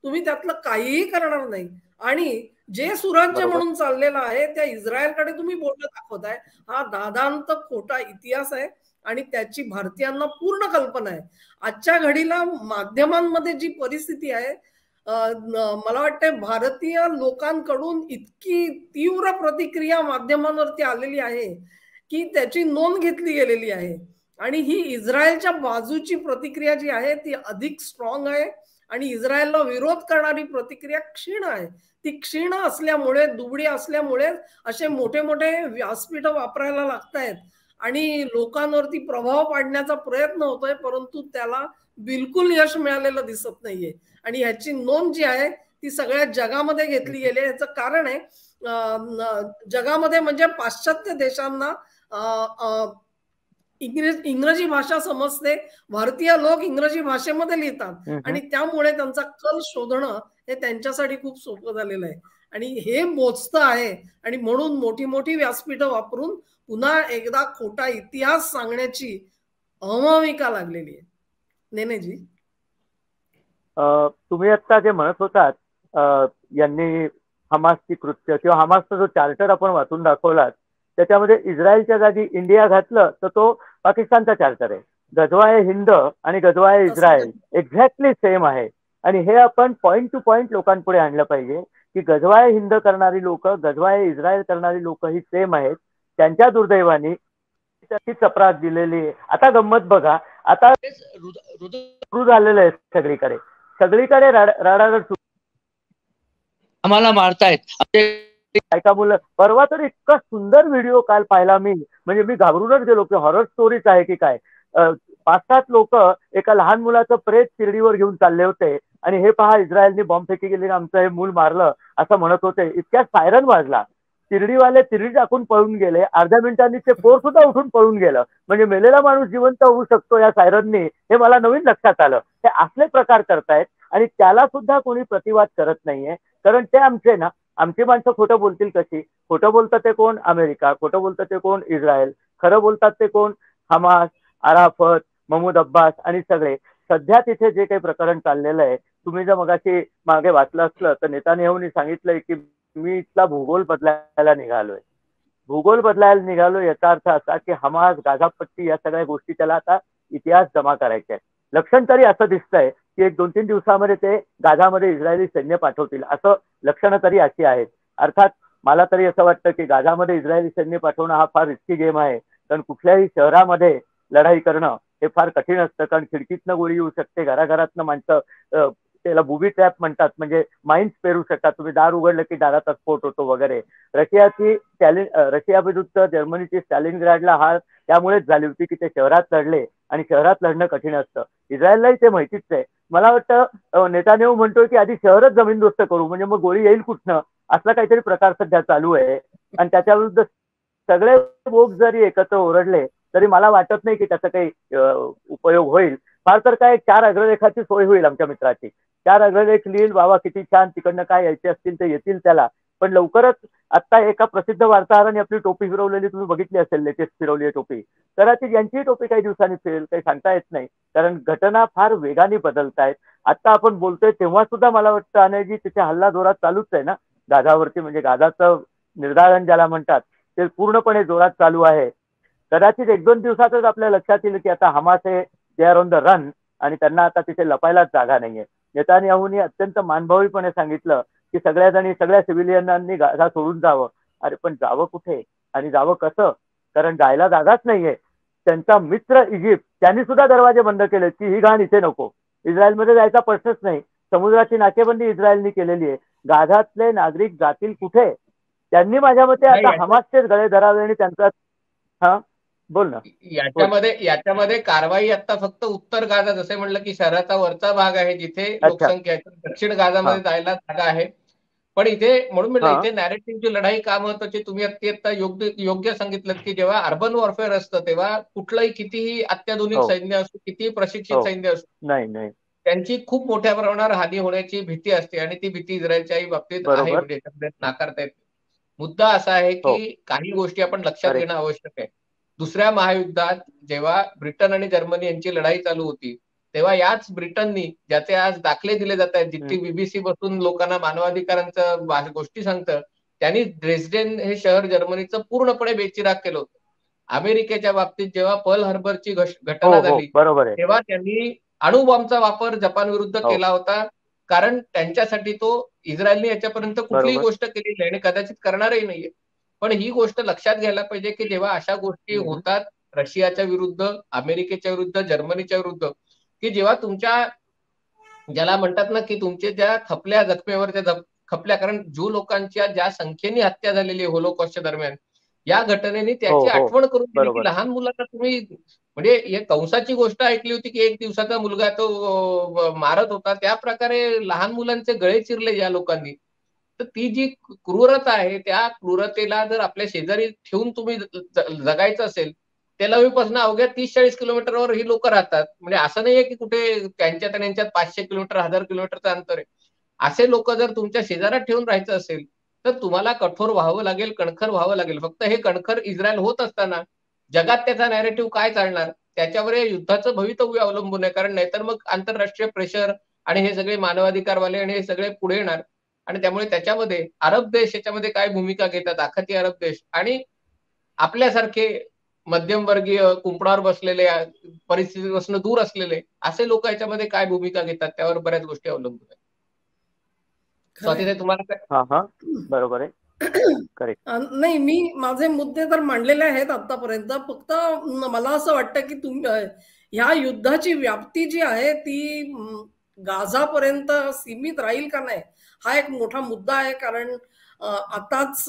तुम्ही त्यातलं काहीही करणार नाही आणि जे सुराज्य म्हणून चाललेलं आहे त्या इस्रायलकडे तुम्ही बोट दाखवताय. हा दादांत खोटा इतिहास आहे आणि त्याची भारतीयांना पूर्ण कल्पना आहे. आजच्या घडीला माध्यमांमध्ये जी परिस्थिती आहे मला वाटतं भारतीय लोकांकडून इतकी तीव्र प्रतिक्रिया माध्यमांवरती आलेली आहे की त्याची नोंद घेतली गेलेली आहे. आणि ही इस्रायलच्या बाजूची प्रतिक्रिया जी आहे ती अधिक स्ट्रॉंग आहे आणि इस्रायलला विरोध करणारी प्रतिक्रिया क्षीण आहे. ती क्षीण असल्यामुळे, दुबळी असल्यामुळे असे मोठे मोठे व्यासपीठ वापरायला लागतायत आणि लोकांवरती प्रभाव पाडण्याचा प्रयत्न होतोय, परंतु त्याला बिलकुल यश मिळालेलं दिसत नाहीये. आणि ह्याची नोंद जी आहे ती सगळ्या जगामध्ये घेतली गेली. याचं कारण आहे जगामध्ये म्हणजे पाश्चात्य देशांना इंग्रजी भाषा समजते, भारतीय लोक इंग्रजी भाषेमध्ये लिहितात आणि त्यामुळे त्यांचा कल शोधणं हे त्यांच्यासाठी खूप सोपं झालेलं आहे. आणि हे मोजतं आहे आणि म्हणून मोठी मोठी व्यासपीठं वापरून पुन्हा एकदा खोटा इतिहास सांगण्याची अहमविका लागलेली आहे. नेनेजी, तुम्ही आता जे म्हणत होतात यांनी हमासची कृत्य किंवा हमासचा जो चार्टर आपण वाचून दाखवलात त्याच्यामध्ये इस्रायलच्या जागी इंडिया घातलं तर तो पाकिस्तानचा चार्टर आहे. गजवा आहे हिंद आणि गजवा आहे इस्रायल एक्झॅक्टली सेम आहे. आणि हे आपण पॉइंट टू पॉइंट लोकांपुढे आणलं पाहिजे की गजवा आहे हिंद करणारी लोक, गजवा आहे इस्रायल करणारी लोक ही सेम आहेत. त्यांच्या दुर्दैवाने त्याची चपराक दिलेली आहे. आता गंमत बघा, आता सुरू झालेलं आहे सगळीकडे राडारड. आम्हाला मारतायत, एका मुलं परवा तर इतका सुंदर व्हिडिओ काल पाहिला मी, म्हणजे मी घाबरूनच गेलो की हॉरर स्टोरीच आहे की काय. 5-7 लोक एका लहान मुलाचं प्रेत शिर्डीवर घेऊन चालले होते आणि हे पहा इस्रायलने बॉम्बफेकी केली, आमचं हे मूल मारलं असं म्हणत होते. इतक्या सायरन वाजला, शिर्डीवाले तिरडी टाकून पळून गेले. अर्ध्या मिनिटांनी ते पोर सुद्धा उठून पळून गेलं. म्हणजे मेलेला माणूस जिवंत होऊ शकतो या सायरननी, हे मला नवीन लक्षात आलं. हे असले प्रकार करतायत आणि त्याला सुद्धा कोणी प्रतिवाद करत नाहीये. कारण ते आमचे ना, आमची माणसं खोटं बोलतील कशी? खोटं बोलतात ते कोण? अमेरिका. खोटं बोलतात ते कोण? इस्रायल. खरं बोलतात ते कोण? हमास, अराफत, महमूद अब्बास आणि सगळे. सध्या तिथे जे काही प्रकरण चाललेलं आहे, तुम्ही जर मगाशी मागे वाचलं असलं तर नेतान्याहूंनी सांगितलंय की मी इथला भूगोल बदलायला निघालोय. भूगोल बदलायला निघालो याचा अर्थ असा की हमास, गाझापट्टी या सगळ्या गोष्टी त्याला आता इतिहास जमा करायचे आहेत. लक्षण तरी असं दिसतंय की 1-2-3 दिवसामध्ये ते गाझामध्ये इस्रायली सैन्य पाठवतील, असं लक्षणं तरी अशी आहेत. अर्थात मला तरी असं वाटतं की गाझामध्ये इस्रायली सैन्य पाठवणं हा फार रिस्की गेम आहे. कारण कुठल्याही शहरामध्ये लढाई करणं हे फार कठीण असतं. कारण खिडकीतनं गोळी येऊ शकते, घराघरातनं माणसं त्याला बुबी ट्रॅप म्हणतात, म्हणजे माइन्स पेरू शकतात. तुम्ही दार उघडलं की दाराचा स्फोट होतो वगैरे. रशिया विरुद्ध जर्मनीची स्टॅलिनग्राडला हार त्यामुळेच झाली होती की ते शहरात लढले आणि शहरात लढणं कठीण असतं. इस्रायललाही ते माहितीच आहे. मला वाटतं नेतान्याहू म्हणतोय की आधी शहरच जमीनदोस्त करू, म्हणजे मग गोळी येईल कुठनं, असला काहीतरी प्रकार सध्या चालू आहे. आणि त्याच्या विरुद्ध सगळे लोक जरी एकत्र ओरडले तरी मला वाटत नाही की त्याचा काही उपयोग होईल. फार तर काय 4 अग्रलेखाची सोय होईल आमच्या मित्राची. 4 अग्रलेख लिहिल, बाबा किती छान, तिकडनं काय यायचे असतील ते येतील त्याला. पण लवकरच आता एका प्रसिद्ध वार्ताहराने आपली टोपी फिरवलेली तुम्ही बघितली असेल, लेटेस्ट फिरवली आहे टोपी. कदाचित यांचीही टोपी काही दिवसांनी फिरेल, काही सांगता येत नाही. कारण घटना फार वेगाने बदलत आहेत. आता आपण बोलतोय तेव्हा सुद्धा मला वाटतं अनेकजी तिथे हल्ला जोरात चालूच आहे ना गाझावरती. म्हणजे गाझाचं निर्धारण ज्याला म्हणतात ते पूर्णपणे जोरात चालू आहे. कदाचित 1-2 दिवसातच आपल्या लक्षात येईल की आता हमास हे they are on the run आणि त्यांना आता तिथे लपायलाच जागा नाहीये. नेतान्याहूंनी अत्यंत मानभावीपणे सांगितलं की सगळ्या सिव्हिलियनांनी गाझा सोडून जावं. अरे पण जावं कुठे आणि जावं कसं? कारण जायला जागाच नाहीये. त्यांचा मित्र इजिप्त त्यांनी सुद्धा दरवाजे बंद केले की ही घाण इथे नको. इस्रायलमध्ये जायचा प्रश्नच नाही. समुद्राची नाकेबंदी इस्रायलनी केलेली आहे. गाझातले नागरिक जातील कुठे? त्यांनी माझ्या मते आता हमासचेच गळे धरावे आणि त्यांचा हा बोल ना. याच्यामध्ये कारवाई आता फक्त उत्तर गाझा, जसे म्हणलं की शहराचा वरचा भाग आहे जिथे लोकसंख्या आहे, दक्षिण गाझामध्ये जायला जागा आहे. पण इथे म्हणून म्हणलं इथे नॅरेटिव्हची लढाई का महत्वाची, तुम्ही आता योग्य सांगितलं की जेव्हा अर्बन वॉरफेअर असतं तेव्हा कुठलंही कितीही अत्याधुनिक सैन्य असो, कितीही प्रशिक्षित सैन्य असो, नाही त्यांची खूप मोठ्या प्रमाणावर हानी होण्याची भीती असते आणि ती भीती इस्रायलच्याही बाबतीत आहे, म्हणजे नाकारता येत. मुद्दा असा आहे की काही गोष्टी आपण लक्षात घेणं आवश्यक आहे. दुसऱ्या महायुद्धात जेव्हा ब्रिटन आणि जर्मनी यांची लढाई चालू होती तेव्हा याच ब्रिटननी, ज्याचे आज दाखले दिले जात आहेत, जितकी बीबीसी बसून लोकांना मानवाधिकारांचं गोष्टी सांगतं, त्यांनी ड्रेस्डेन हे शहर जर्मनीचं पूर्णपणे बेचिराग केलं होतं. अमेरिकेच्या बाबतीत जेव्हा पर्ल हार्बरची घटना झाली तेव्हा त्यांनी अणुबॉम्बचा वापर जपान विरुद्ध केला होता. कारण त्यांच्यासाठी तो इस्रायलने याच्यापर्यंत कुठलीही गोष्ट केली नाही आणि कदाचित करणारही नाहीये. पण ही गोष्ट लक्षात घ्यायला पाहिजे की जेव्हा अशा गोष्टी होतात रशियाच्या विरुद्ध, अमेरिकेच्या विरुद्ध, जर्मनीच्या विरुद्ध, की जेव्हा तुमच्या ज्याला म्हणतात ना की तुमच्या ज्या खपल्या जखमेवर खपल्या, कारण ज्यू लोकांच्या ज्या संख्येने हत्या झालेली आहे होलोकॉस्टच्या दरम्यान, या घटनेने त्याची आठवण करून दिली की लहान मुलांना तुम्ही, म्हणजे एक कंसाची गोष्ट ऐकली होती की 1 दिवसाचा मुलगा तो मारत होता, त्या प्रकारे लहान मुलांचे गळे चिरले या लोकांनी. तर ती जी क्रूरता आहे त्या क्रूरतेला जर आपल्या शेजारी ठेवून तुम्ही जगायचं असेल, तेलावीपासून अवघ्या 30-40 किलोमीटरवर ही लोक राहतात. म्हणजे असं नाहीये की कुठे त्यांच्यात आणि यांच्यात 500 किलोमीटर 1000 किलोमीटरचं अंतर आहे. असे लोक जर तुमच्या शेजारात ठेवून राहायचं असेल तर तुम्हाला कठोर व्हावं लागेल, कणखर व्हावं लागेल. फक्त हे कणखर इस्रायल होत असताना जगात त्याचा नॅरेटिव्ह काय चालणार त्याच्यावर या युद्धाचं भवितव्य अवलंबून आहे. कारण नाहीतर मग आंतरराष्ट्रीय प्रेशर आणि हे सगळे मानवाधिकारवाले आणि हे सगळे पुढे येणार आणि त्यामुळे त्याच्यामध्ये अरब देश याच्यामध्ये काय भूमिका घेतात, आखाती अरब देश आणि आपल्यासारखे मध्यमवर्गीय कुंपणावर बसलेले, परिस्थितीपासून दूर असलेले असे लोक याच्यामध्ये काय भूमिका घेतात त्यावर बऱ्याच गोष्टी अवलंबून आहेत. स्वाती, तुम्हाला काय? बरोबर आहे. नाही, मी माझे मुद्दे तर मांडलेले आहेत आतापर्यंत. फक्त मला असं वाटतं की ह्या युद्धाची व्याप्ती जी आहे ती गाझापर्यंत सीमित राहील का नाही हा एक मोठा मुद्दा आहे. कारण आताच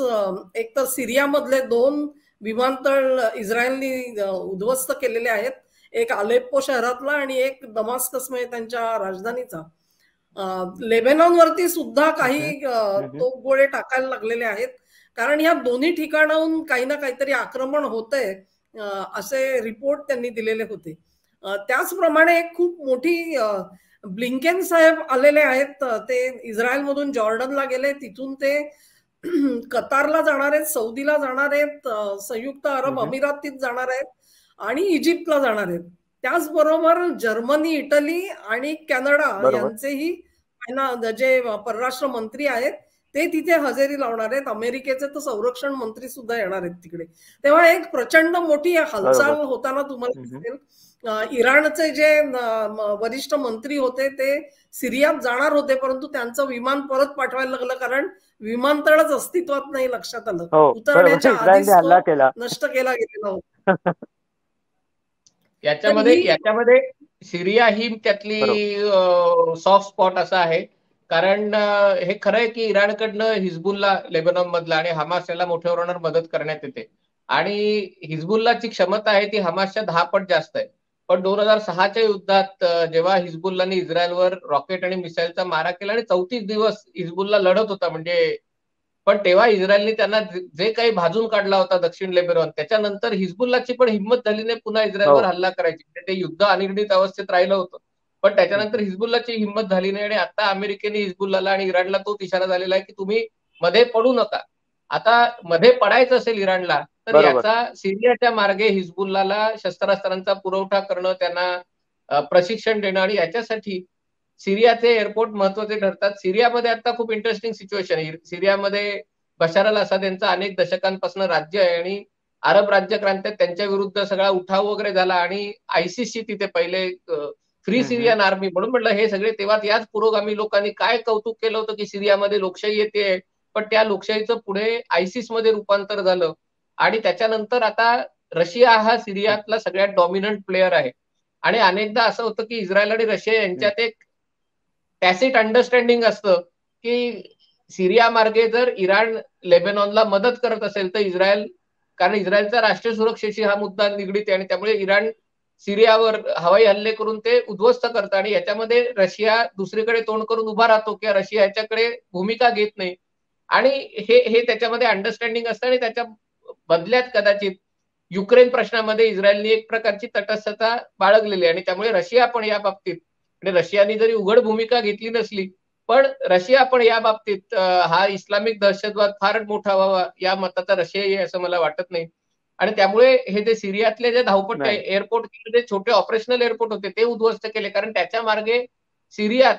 एक तर सिरियामधले 2 विमानतळ इस्रायलनी उद्ध्वस्त केलेले आहेत. एक अलेप्पो शहरातला आणि एक दमास्कस म्हणजे त्यांच्या राजधानीचा. लेबेनॉनवरती सुद्धा काही तोफगोळे टाकायला लागलेले आहेत. कारण या दोन्ही ठिकाणाहून काही ना काहीतरी आक्रमण होतंय असे रिपोर्ट त्यांनी दिलेले होते. त्याचप्रमाणे एक खूप मोठी ब्लिंकेन साहेब आलेले आहेत. ते इस्रायलमधून जॉर्डनला गेले, तिथून ते कतारला जाणार आहेत, सौदीला जाणार आहेत, संयुक्त अरब अमिरातीत जाणार आहेत आणि इजिप्तला जाणार आहेत. त्याचबरोबर जर्मनी, इटली आणि कॅनडा यांचेही जे परराष्ट्र मंत्री आहेत ते तिथे हजेरी लावणार आहेत. अमेरिकेचे तर संरक्षण मंत्री सुद्धा येणार आहेत तिकडे. तेव्हा एक प्रचंड मोठी हालचाल होताना तुम्हाला दिसेल. इराणचे जे वरिष्ठ मंत्री होते ते सिरियात जाणार होते, परंतु त्यांचं विमान परत पाठवायला लागलं कारण विमानतळच अस्तित्वात नाही, लक्षात आलं. उतरण्याच्या आधीच नष्ट केला गेलेला होता. याच्यामध्ये सिरिया ही त्यातली सॉफ्ट स्पॉट असा आहे. कारण हे खरं आहे की इराणकडनं हिजबुल्ला लेबनॉन मधला आणि हमास याला मोठ्या प्रमाणावर मदत करण्यात येते आणि हिजबुल्लाची क्षमता आहे ती हमासच्या 10 पट जास्त आहे. पण 2006च्या युद्धात जेव्हा हिजबुल्लाने इस्रायलवर रॉकेट आणि मिसाईलचा मारा केला आणि 34 दिवस हिजबुल्ला लढत होता म्हणजे, पण तेव्हा इस्रायलने त्यांना जे काही भाजून काढला होता दक्षिण लेबनॉन, त्याच्यानंतर हिजबुल्लाची पण हिंमत झाली नाही पुन्हा इस्रायलवर हल्ला करायची. ते युद्ध अनिर्णित अवस्थेत राहिलं होतं, पण त्याच्यानंतर हिजबुल्लाची हिंमत झाली नाही आणि आता अमेरिकेने हिजबुल्लाला आणि इराणला तोच इशारा झालेला आहे की तुम्ही मध्ये पडू नका. आता मध्ये पडायचं असेल इराणला तर याचा सिरियाच्या मार्गे हिजबुल्लाला शस्त्रास्त्रांचा पुरवठा करणं, त्यांना प्रशिक्षण देणं आणि याच्यासाठी सिरियाचे एअरपोर्ट महत्वाचे ठरतात. सिरियामध्ये आता खूप इंटरेस्टिंग सिच्युएशन आहे. सिरियामध्ये बशार अल असाद यांचं अनेक दशकांपासून राज्य आहे आणि अरब राज्यक्रांतीत त्यांच्या विरुद्ध सगळा उठाव वगैरे झाला आणि आयसिसची तिथे पहिले फ्री सिरियन आर्मी म्हणून म्हटलं हे सगळे तेव्हा याच पुरोगामी लोकांनी काय कौतुक केलं होतं की सिरियामध्ये लोकशाही येते, पण त्या लोकशाहीचं पुढे आयसिस मध्ये रूपांतर झालं आणि त्याच्यानंतर आता रशिया हा सिरियातला सगळ्यात डॉमिनंट प्लेअर आहे. आणि अनेकदा असं होतं की इस्रायल आणि रशिया यांच्यात एक टॅसिट अंडरस्टँडिंग असतं की सिरिया मार्गे जर इराण लेबेनॉनला मदत करत असेल तर इस्रायल, कारण इस्रायलचा राष्ट्रीय सुरक्षेशी हा मुद्दा निगडीत आहे आणि त्यामुळे इराण सिरियावर हवाई हल्ले करून ते उद्ध्वस्त करतं आणि याच्यामध्ये रशिया दुसरीकडे तोंड करून उभा राहतो किंवा रशिया याच्याकडे भूमिका घेत नाही आणि हे त्याच्यामध्ये अंडरस्टँडिंग असतं आणि त्याच्या बदल्यात कदाचित युक्रेन प्रश्नामध्ये इस्रायलने एक प्रकारची तटस्थता बाळगलेली आणि त्यामुळे रशिया पण या बाबतीत, म्हणजे रशियाने जरी उघड भूमिका घेतली नसली पण रशिया पण या बाबतीत हा इस्लामिक दहशतवाद फार मोठा व्हावा या मताचा रशिया आहे असं मला वाटत नाही. आणि त्यामुळे हे जे सिरियातले जे धावपट्टे एअरपोर्ट, जे छोटे ऑपरेशनल एअरपोर्ट होते ते उद्ध्वस्त केले कारण त्याच्या मार्गे सिरियात,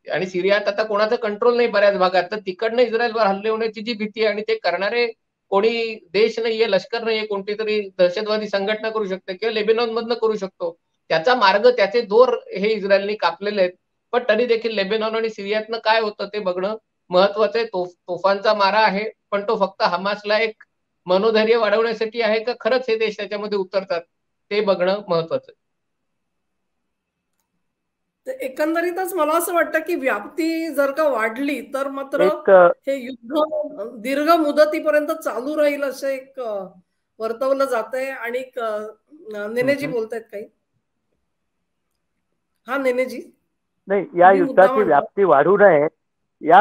आणि सिरियात आता कोणाचा कंट्रोल नाही बऱ्याच भागात, तर तिकडनं इस्रायलवर हल्ले होण्याची जी भीती आणि ते करणारे कोणी देश नाहीये, लष्कर नाहीये, कोणती तरी दहशतवादी संघटना करू शकते किंवा लेबेनॉन मधनं करू शकतो, त्याचा मार्ग त्याचे दोर हे इस्रायलने कापलेले आहेत. पण तरी देखील लेबेनॉन आणि सिरियातनं काय होतं ते बघणं महत्वाचं आहे. तोफांचा मारा आहे पण तो फक्त हमासला एक मनोधैर्य वाढवण्यासाठी आहे का खरंच हे देश त्याच्यामध्ये उतरतात ते बघणं महत्वाचं आहे. एकंदरीतच मला असं वाटतं की व्याप्ती जर का वाढली तर मात्र हे युद्ध दीर्घ मुदतीपर्यंत चालू राहील असं एक वर्तवलं जात आहे. आणि नेनेजी बोलतायत काही? हा नेनेजी. नाही, या युद्धाची व्याप्ती वाढू नये, या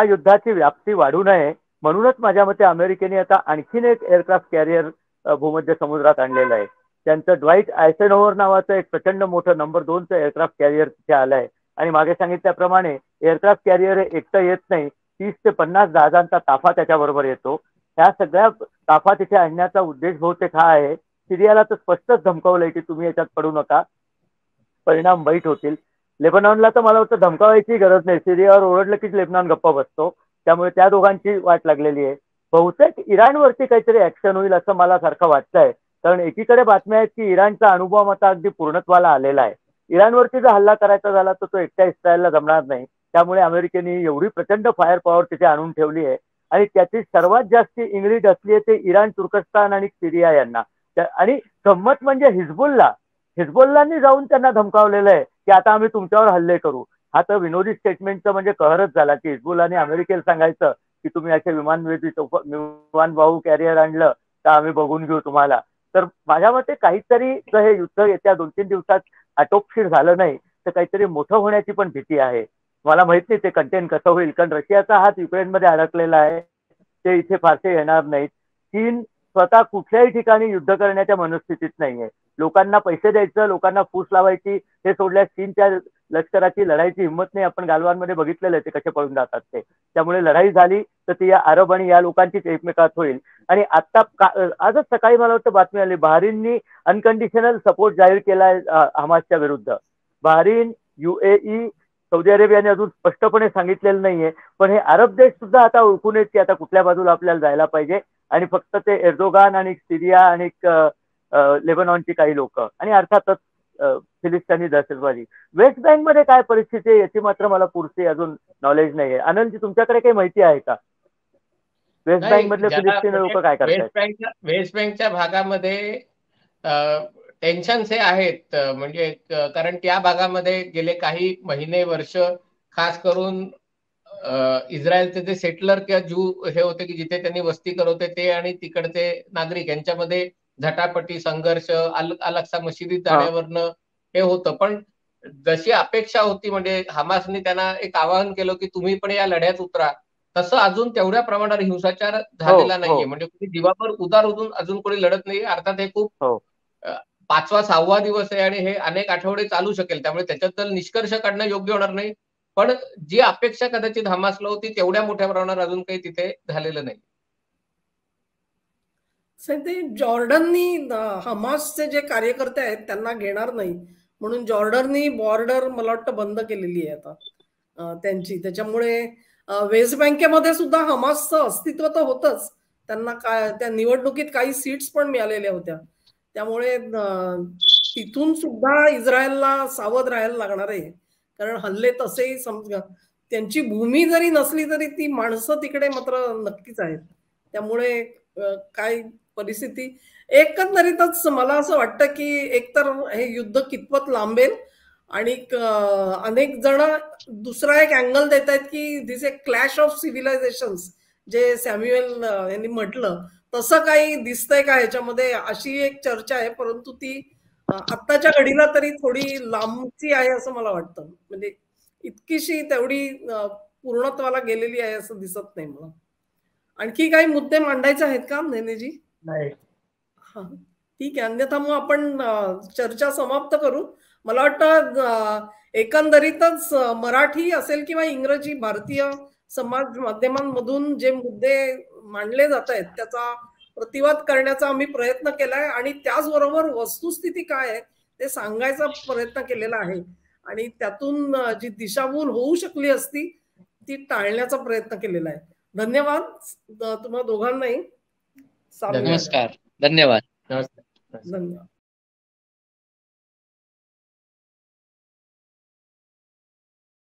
युद्धाची व्याप्ती वाढू नये म्हणूनच माझ्या मते अमेरिकेने आता आणखीन एक एअरक्राफ्ट कॅरियर भूमध्य समुद्रात आणलेलं आहे. त्यांचं ड्वाईट आयसेनहोवर नावाचं एक प्रचंड मोठं नंबर 2चं एअरक्राफ्ट कॅरियर तिथे आलं आहे. आणि मागे सांगितल्याप्रमाणे एअरक्राफ्ट कॅरियर एकटं येत नाही, 30 ते 50 जहाजांचा ताफा त्याच्याबरोबर येतो. ह्या सगळ्या ताफा तिथे आणण्याचा उद्देश बहुतेक हा आहे. सिरियाला तर स्पष्टच धमकावलंय की तुम्ही याच्यात पडू नका, परिणाम वाईट होतील. लेबनॉनला तर मला वाटतं धमकावायची गरज नाही, सिरियावर ओरडलं की लेबनॉन गप्पा बसतो, त्यामुळे त्या दोघांची वाट लागलेली आहे. बहुतेक इराणवरती काहीतरी ऍक्शन होईल असं मला सारखं वाटतंय, कारण एकीकडे बातम्या आहेत की इराणचा अनुभव आता अगदी पूर्णत्वाला आलेला आहे. इराणवरती जर हल्ला करायचा झाला तर तो एकट्या इस्रायलला जमणार नाही, त्यामुळे अमेरिकेने एवढी प्रचंड फायर पॉवर तिथे आणून ठेवली आहे आणि त्याची सर्वात जास्त इंग्लिश असली आहे ते इराण, तुर्कस्तान आणि सिरिया यांना. आणि गंमत म्हणजे हिजबुल्लानी जाऊन त्यांना धमकावलेलं आहे की आता आम्ही तुमच्यावर हल्ले करू. हा तर विनोदी स्टेटमेंटचं म्हणजे कहरच झाला की हिजबुलाने अमेरिकेला सांगायचं की तुम्ही असे विमानवाहू कॅरियर आणलं तर आम्ही बघून घेऊ तुम्हाला. तर माझ्या मते काहीतरी जर हे युद्ध येत्या 2-3 दिवसात आटोपशीर झालं नाही तर काहीतरी मोठं होण्याची पण भीती आहे. मला माहित नाही ते कंटेन कसं होईल, कारण रशियाचा हात युक्रेनमध्ये अडकलेला आहे. ते इथे फारसे येणार नाहीत. चीन स्वतः कुठल्याही ठिकाणी युद्ध करण्याच्या मनस्थितीत नाहीये. लोकांना पैसे द्यायचं, लोकांना फूस लावायची हे सोडल्यास चीनच्या लष्कराची लढाईची हिंमत नाही. आपण गालवानमध्ये बघितलेलं आहे ते कसे पळून जातात ते. त्यामुळे लढाई झाली तर ती या अरब आणि या लोकांचीच एकमेकात होईल. आणि आता आजच सकाळी मला वाटतं बातमी आली, बहारीननी अनकंडिशनल सपोर्ट जाहीर केलाय हमासच्या विरुद्ध. बहारीन, UAE, सौदी अरेबियाने अजून स्पष्टपणे सांगितलेलं नाहीये, पण हे अरब देश सुद्धा आता ओळखून येत की आता कुठल्या बाजूला आपल्याला जायला पाहिजे. आणि फक्त ते एर्दोगान आणि सिरिया आणि लेबनॉनची काही लोक आणि अर्थातच फिलिस्तीनी दहशतवादी. वेस्ट बँकमध्ये काय परिस्थिती आहे याची मात्र मला पुरती अजून नॉलेज नाहीये. आनंदजी, तुमच्याकडे काही माहिती आहे का? वेस्ट बँक मधले फिलिस्तीनी लोक काय करतात? वेस्ट बँकच्या भागामध्ये टेन्शन्स हे आहेत, म्हणजे कारण त्या भागामध्ये गेले काही महिने वर्ष खास करून इस्रायलचे जे सेटलर किंवा ज्यू हे होते की जिथे त्यांनी वस्ती करवते ते आणि तिकडचे नागरिक यांच्यामध्ये झटापटी, संघर्ष, अल-अक्सा मशिदीत जाण्यावरनं हे होतं. पण जशी अपेक्षा होती, म्हणजे हमासने त्यांना एक आवाहन केलं की तुम्ही पण या लढ्यात उतरा, तसं अजून तेवढ्या प्रमाणात हिंसाचार झालेला नाहीये. म्हणजे कोणी जीवावर उदार होऊन अजून कोणी लढत नाही. अर्थात हे खूप 5वा-6वा दिवस आहे आणि हे अनेक आठवडे चालू शकेल, त्यामुळे त्याच्यात निष्कर्ष काढणं योग्य होणार नाही. पण जी अपेक्षा कदाचित हमासला होती तेवढ्या मोठ्या प्रमाणावर अजून काही तिथे झालेलं नाही. ते जॉर्डननी हमासचे जे कार्यकर्ते आहेत त्यांना घेणार नाही म्हणून जॉर्डननी बॉर्डर मला वाटतं बंद केलेली आहे आता त्यांची. त्याच्यामुळे वेस्ट बँकेमध्ये सुद्धा हमासचं अस्तित्व तर होतच. त्यांना काय त्या निवडणुकीत काही सीट्स पण मिळालेल्या होत्या. त्यामुळे तिथून सुद्धा इस्रायलला सावध राहायला लागणार आहे, कारण हल्ले तसेही समजा त्यांची भूमी जरी नसली तरी ती माणसं तिकडे मात्र नक्कीच आहेत. त्यामुळे काय परिस्थिती एकंदरीतच मला असं वाटतं की एकतर हे युद्ध कितपत लांबेल आणि अनेक जण दुसरा एक अँगल देत आहेत की दिस ए क्लॅश ऑफ सिव्हिलायझेशन्स, जे सॅम्युएल यांनी म्हटलं तसं काही दिसतंय का ह्याच्यामध्ये, अशी एक चर्चा आहे. परंतु ती आत्ताच्या घडीला तरी थोडी लांबची आहे असं मला वाटतं. म्हणजे इतकीशी तेवढी पूर्णत्वाला गेलेली आहे असं दिसत नाही मला. आणखी काही मुद्दे मांडायचे आहेत का नेनेजी? नाही. हा, ठीक आहे. अन्यथा मग आपण चर्चा समाप्त करू. मला वाटतं एकंदरीतच मराठी असेल किंवा इंग्रजी, भारतीय समाज माध्यमांमधून जे मुद्दे मांडले जात आहेत त्याचा प्रतिवाद करण्याचा आम्ही प्रयत्न केलाय आणि त्याचबरोबर वस्तुस्थिती काय आहे ते सांगायचा प्रयत्न केलेला आहे आणि त्यातून जी दिशाभूल होऊ शकली असती ती टाळण्याचा प्रयत्न केलेला आहे. धन्यवाद तुम्हा दोघांनाही. नमस्कार. धन्यवाद. धन्यवाद.